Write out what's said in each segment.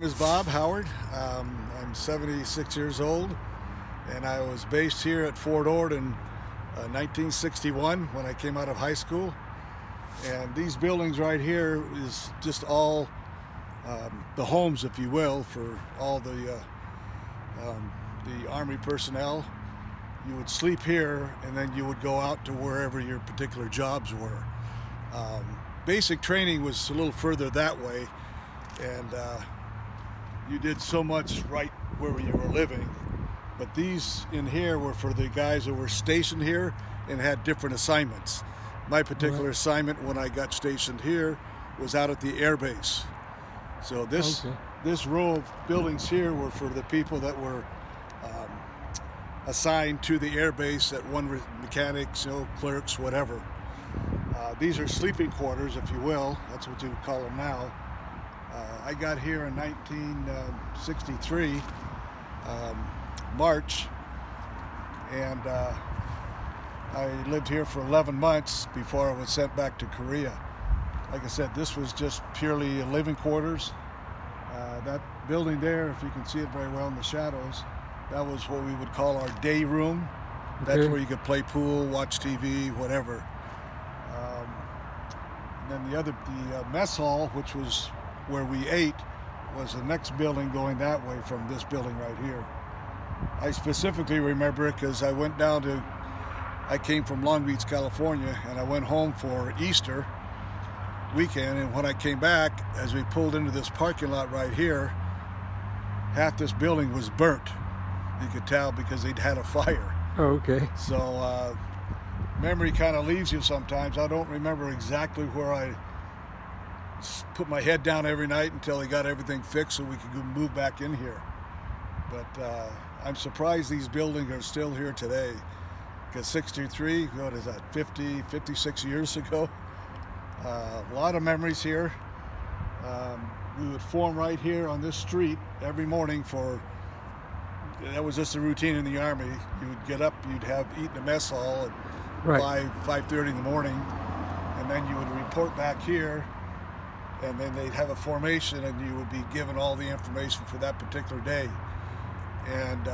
My name is Bob Howard. I'm 76 years old, and I was based here at Fort Ord in 1961 when I came out of high school. And these buildings right here is just all the homes, if you will, for all the Army personnel. You would sleep here, and then you would go out to wherever your particular jobs were. Basic training was a little further that way, and you did so much right where you were living. But these in here were for the guys that were stationed here and had different assignments. My particular assignment when I got stationed here was out at the air base. So this row of buildings here were for the people that were assigned to the air base at one mechanics, clerks, whatever. These are sleeping quarters, if you will. That's what you would call them now. I got here in 1963, March, and I lived here for 11 months before I was sent back to Korea. Like I said, this was just purely living quarters. That building there, if you can see it very well in the shadows, that was what we would call our day room. That's where you could play pool, watch TV, whatever. And then the mess hall, which was where we ate, was the next building going that way from this building right here. I specifically remember it because I came from Long Beach, California, and I went home for Easter weekend, and when I came back, as we pulled into this parking lot right here, half this building was burnt. You could tell because they'd had a fire. Oh, okay. So memory kind of leaves you sometimes. I don't remember exactly where I put my head down every night until they got everything fixed so we could go move back in here. But I'm surprised these buildings are still here today, because 63, what is that, 56 years ago? A lot of memories here. We would form right here on this street every morning that was just a routine in the Army. You would get up, you'd have eaten a mess hall at 5:30 in the morning, and then you would report back here, and then they'd have a formation, and you would be given all the information for that particular day. And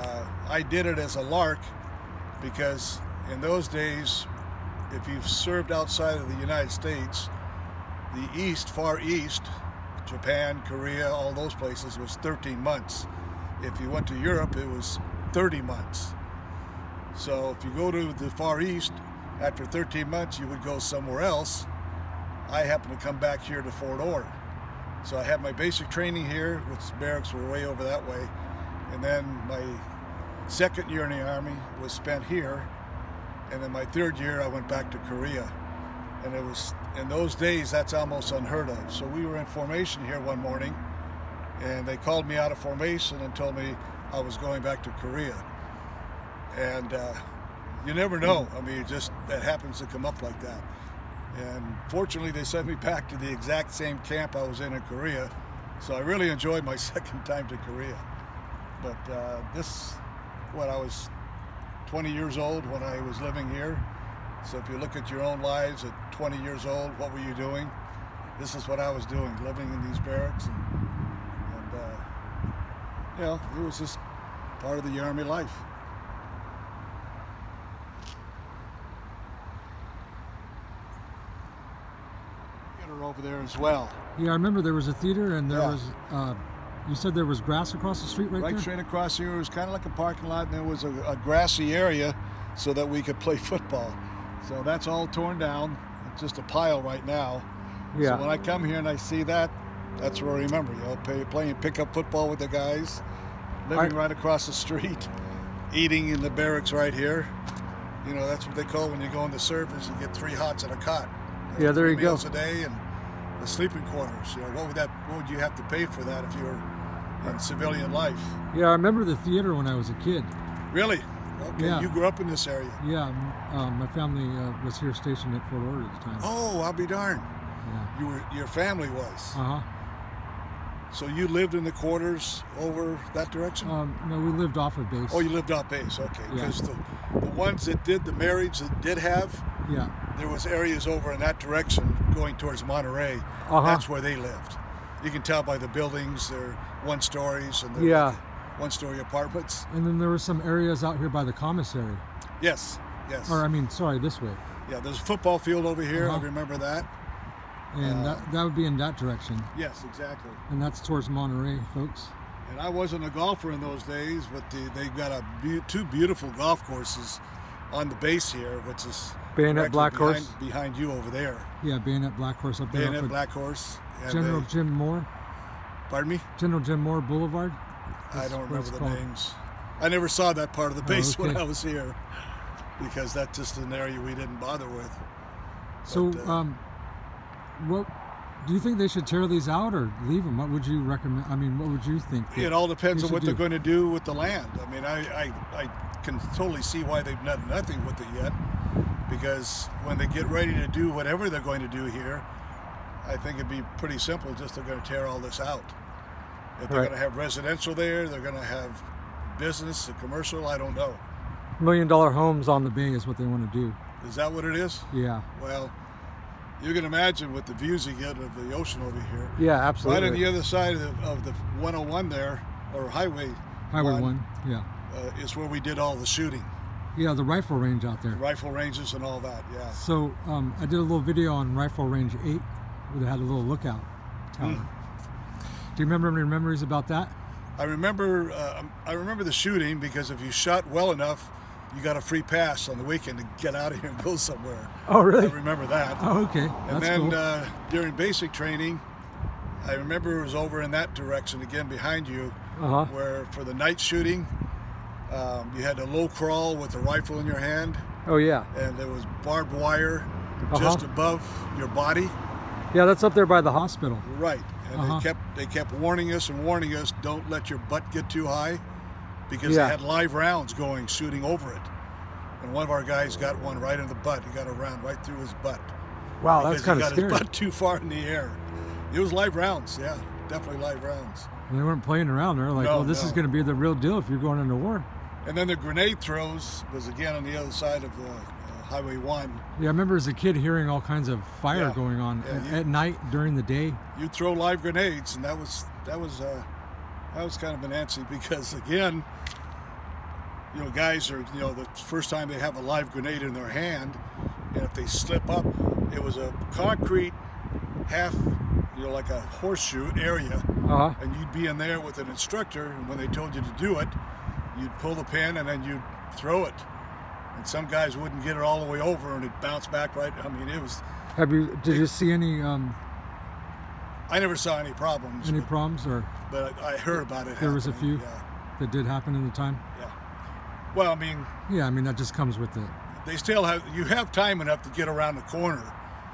I did it as a lark, because in those days, if you've served outside of the United States, the East, Far East, Japan, Korea, all those places, was 13 months. If you went to Europe, it was 30 months. So if you go to the Far East, after 13 months, you would go somewhere else. I happened to come back here to Fort Ord. So I had my basic training here, which barracks were way over that way. And then my second year in the Army was spent here. And then my third year, I went back to Korea. And it was, in those days, that's almost unheard of. So we were in formation here one morning, and they called me out of formation and told me I was going back to Korea. And you never know. I mean, it happens to come up like that. And fortunately, they sent me back to the exact same camp I was in Korea. So I really enjoyed my second time to Korea. But I was 20 years old when I was living here. So if you look at your own lives at 20 years old, what were you doing? This is what I was doing, living in these barracks. And it was just part of the Army life. Theater over there as well. Yeah, I remember there was a theater, and there was, you said there was grass across the street right there? Right straight across here. It was kind of like a parking lot, and there was a grassy area so that we could play football. So that's all torn down. It's just a pile right now. Yeah. So when I come here and I see that, that's where I remember, playing pickup football with the guys, living right across the street, eating in the barracks right here. That's what they call when you go into service, you get 3 hots and a cot. Yeah, there you go. 3 meals a day and the sleeping quarters. What would you have to pay for that if you were in civilian life? Yeah, I remember the theater when I was a kid. Really? Okay, yeah. You grew up in this area. Yeah, my family was here stationed at Fort Ord at the time. Oh, I'll be darned. Yeah. Your family was. Uh-huh. So you lived in the quarters over that direction? No, we lived off of base. Oh, you lived off base, okay. Because the ones that did the marriage that did have, there was areas over in that direction going towards Monterey. That's where they lived. You can tell by the buildings, they're one stories and they're Yeah. like one-story apartments. And then there were some areas out here by the commissary. Yes, yes. Or, I mean, sorry, this way. Yeah, there's a football field over here. I remember that. And that would be in that direction. Yes, exactly. And that's towards Monterey, folks. And I wasn't a golfer in those days, but they've got two beautiful golf courses on the base here, which is Bayonet Black Horse. behind you over there. Yeah, Bayonet Black Horse up there. Bayonet Black Horse. And General Jim Moore. Pardon me? General Jim Moore Boulevard. I don't remember the names. I never saw that part of the base when I was here, because that's just an area we didn't bother with. So, But, what do you think they should tear these out or leave them? What would you recommend? I mean, what would you think? it all depends on what do? they're going to do with the land. I mean, I can totally see why they've done nothing with it yet, because when they get ready to do whatever they're going to do here, I think it'd be pretty simple. Just they're going to tear all this out. If they're going to have residential there, they're going to have business, commercial. I don't know. $1 million homes on the bay is what they want to do. Is that what it is? Yeah. Well, you can imagine with the views you get of the ocean over here. Yeah, absolutely. Right on the other side of the 101 there, or Highway 1, yeah. Is where we did all the shooting. Yeah, the rifle range out there. Rifle ranges and all that, yeah. So I did a little video on Rifle Range 8 where they had a little lookout tower. Do you remember any memories about that? I remember the shooting, because if you shot well enough, you got a free pass on the weekend to get out of here and go somewhere. Oh, really? I remember that. Oh, okay. And That's then cool. during basic training, I remember it was over in that direction again behind you, where for the night shooting, you had a low crawl with a rifle in your hand. Oh, yeah. And there was barbed wire just above your body. Yeah, that's up there by the hospital. Right. And they kept warning us, don't let your butt get too high, because they had live rounds going, shooting over it. And one of our guys got one right in the butt. He got a round right through his butt. Wow, that's kind of scary. He got his butt too far in the air. It was live rounds, yeah, definitely live rounds. And they weren't playing around. They're like, this is going to be the real deal if you're going into war. And then the grenade throws was again on the other side of the Highway 1. Yeah, I remember as a kid hearing all kinds of fire going on at night, during the day. You throw live grenades, and that was kind of an antsy, because again, guys are, the first time they have a live grenade in their hand, and if they slip up, it was a concrete half, like a horseshoe area, and you'd be in there with an instructor, and when they told you to do it, you'd pull the pin and then you'd throw it. And some guys wouldn't get it all the way over, and it bounced back right. I mean, it was. Did you see any? I never saw any problems. Any problems, or? But I heard about it. There was a few. Yeah. That did happen in the time. Yeah. Well, I mean. Yeah, I mean that just comes with it. They still have. You have time enough to get around the corner.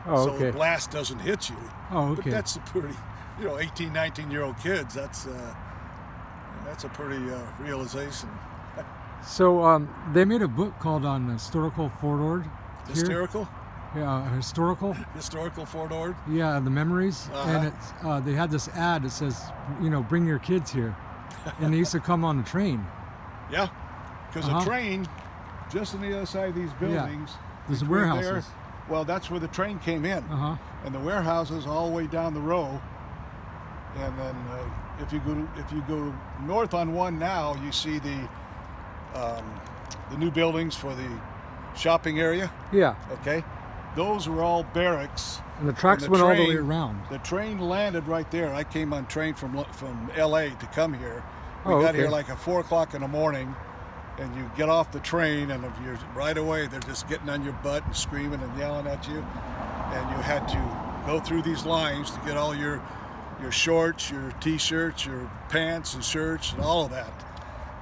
Oh, so the blast doesn't hit you. Oh, okay. But that's a pretty, 18, 19-year-old kids. That's a pretty realization. So they made a book called on historical Fort Ord. Hysterical? Yeah, historical. Historical Fort Ord? Yeah, the memories. And it's they had this ad that says, bring your kids here. And they used to come on a train. Yeah, because a train, just on the other side of these buildings. There's warehouses. Well, that's where the train came in. And the warehouses all the way down the row. And then if you go north on 1 now, you see the new buildings for the shopping area. Yeah. Okay. Those were all barracks. And the tracks went all the way around. The train landed right there. I came on train from L.A. to come here. We got here like at 4 o'clock in the morning, and you get off the train, and if you're right away, they're just getting on your butt and screaming and yelling at you. And you had to go through these lines to get all your shorts, your T-shirts, your pants and shirts, and all of that.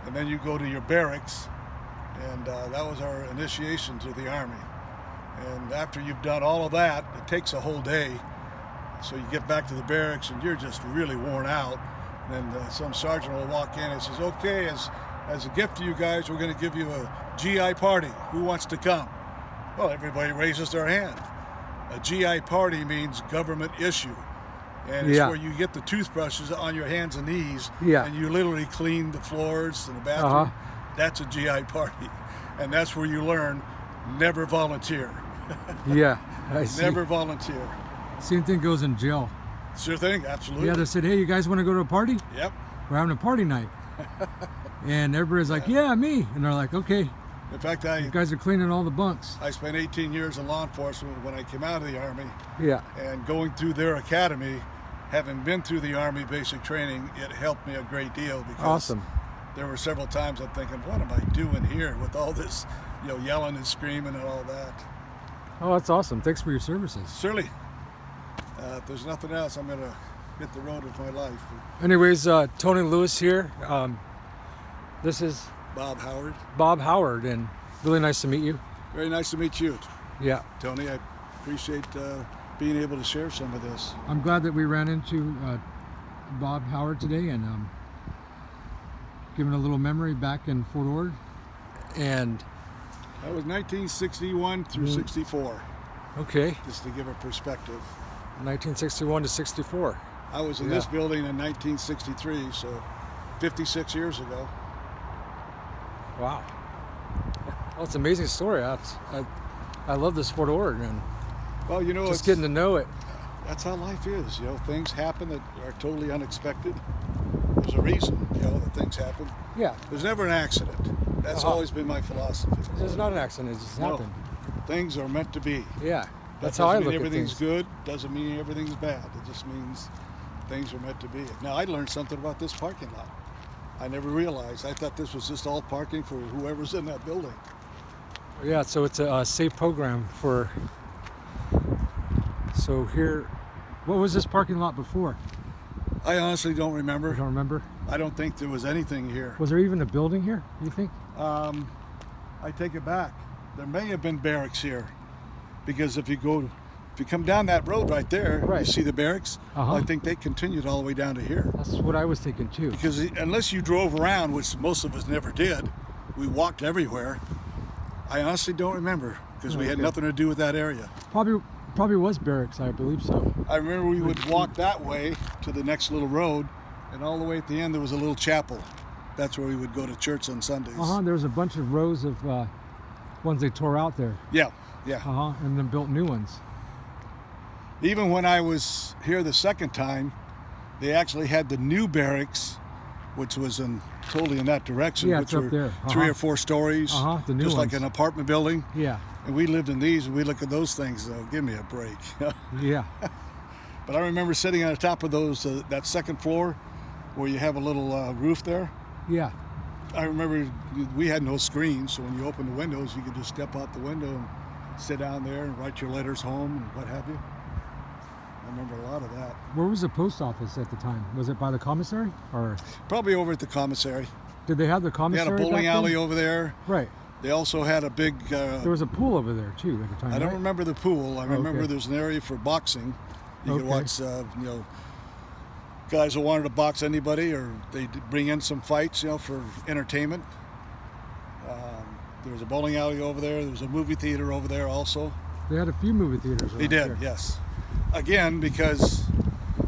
And then you go to your barracks, and that was our initiation to the Army. And after you've done all of that, it takes a whole day. So you get back to the barracks, and you're just really worn out. And then some sergeant will walk in and says, okay, as a gift to you guys, we're going to give you a GI party. Who wants to come? Well, everybody raises their hand. A GI party means government issue. And it's where you get the toothbrushes on your hands and knees, and you literally clean the floors and the bathroom. That's a GI party. And that's where you learn never volunteer. Yeah, I see. Never volunteer. Same thing goes in jail. Sure thing, absolutely. Yeah, they said, hey, you guys want to go to a party? Yep. We're having a party night. And everybody's like, yeah, me. And they're like, okay, In fact, you guys are cleaning all the bunks. I spent 18 years in law enforcement when I came out of the Army, Yeah. and going through their academy, having been through the Army basic training, it helped me a great deal because Awesome. there were several times I'm thinking, what am I doing here with all this, yelling and screaming and all that. Oh, that's awesome. Thanks for your services. Certainly, if there's nothing else, I'm going to hit the road with my life. Anyways, Tony Lewis here. This is Bob Howard. Bob Howard, and really nice to meet you. Very nice to meet you, Yeah. Tony. I appreciate being able to share some of this. I'm glad that we ran into Bob Howard today and giving a little memory back in Fort Ord. And That was 1961 through 64, okay, just to give a perspective. 1961 to 64. I was in this building in 1963, so 56 years ago. Wow. Well, it's an amazing story. I love this Fort Ord, and Well, just getting to know it. that's how life is. Things happen that are totally unexpected. There's a reason, that things happen. Yeah. There's never an accident. That's always been my philosophy. It's not an accident. It just happened. Things are meant to be. Yeah. That's That how I doesn't look mean at everything's things. good. Doesn't mean everything's bad. It just means things are meant to be. Now, I learned something about this parking lot. I never realized. I thought this was just all parking for whoever's in that building. Yeah, so it's a safe program for. So here, what was this parking lot before? I honestly don't You remember. don't remember? I don't think there was anything here. Was there even a building here, you think? I take it back. There may have been barracks here, because if you come down that road right there, Right. you see the barracks. Uh-huh. I think they continued all the way down to here. That's what I was thinking too. Because unless you drove around, which most of us never did, we walked everywhere. I honestly don't remember because we had Okay. nothing to do with that area. Probably was barracks, I believe so. I remember we would walk that way to the next little road, and all the way at the end there was a little chapel. That's where we would go to church on Sundays. There was a bunch of rows of ones they tore out there. Yeah. And then built new ones. Even when I was here the second time, they actually had the new barracks, which was totally in that direction, Yeah, which it's up were there. 3 or 4 stories, The new just like ones. an apartment building. Yeah. And we lived in these, and we look at those things, though, give me a break. Yeah. But I remember sitting on the top of those, that second floor, where you have a little roof there. Yeah. I remember we had no screens, so when you open the windows, you could just step out the window and sit down there and write your letters home and what have you. I remember a lot of that. Where was the post office at the time? Was it by the commissary, or Probably over at the commissary. did they have the They commissary? had a bowling back then? alley over there. Right. They also had a big. There was a pool over there too at the time. I don't right? remember the pool. I remember okay. there's an area for boxing. You could Okay. watch, guys who wanted to box anybody, or they'd bring in some fights, for entertainment. There was a bowling alley over there. There was a movie theater over there also. They had a few movie theaters. They around did, here. yes. Again, because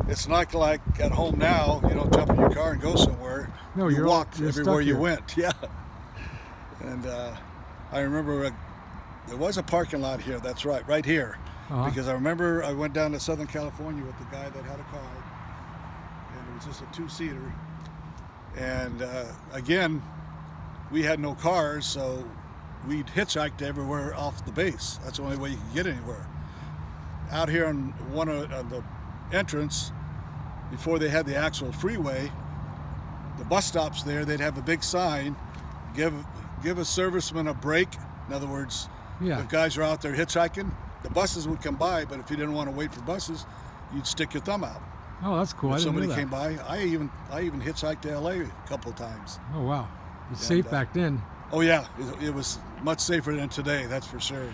it's not like at home now, you don't jump in your car and go somewhere. No, you you're walked stuck everywhere you here. went. Yeah. And I remember there was a parking lot here. That's right here. Because I remember I went down to Southern California with the guy that had a car, and it was just a 2-seater. And again, we had no cars, so we'd hitchhiked everywhere off the base. That's the only way you could get anywhere. Out here on the entrance, before they had the actual freeway, the bus stops there, they'd have a big sign, give a serviceman a break. In other words, if guys are out there hitchhiking, the buses would come by, but if you didn't want to wait for buses, you'd stick your thumb out. Oh, that's cool. If I didn't somebody know that. came by, I even hitchhiked to LA a couple of times. Oh wow, it's safe back then. Oh yeah, it was much safer than today, that's for sure.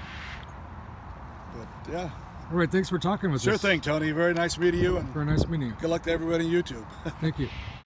But yeah. All right, thanks for talking with us. Sure thing, Tony. Very nice meeting you, and Very nice meeting you. good luck to everybody on YouTube. Thank you.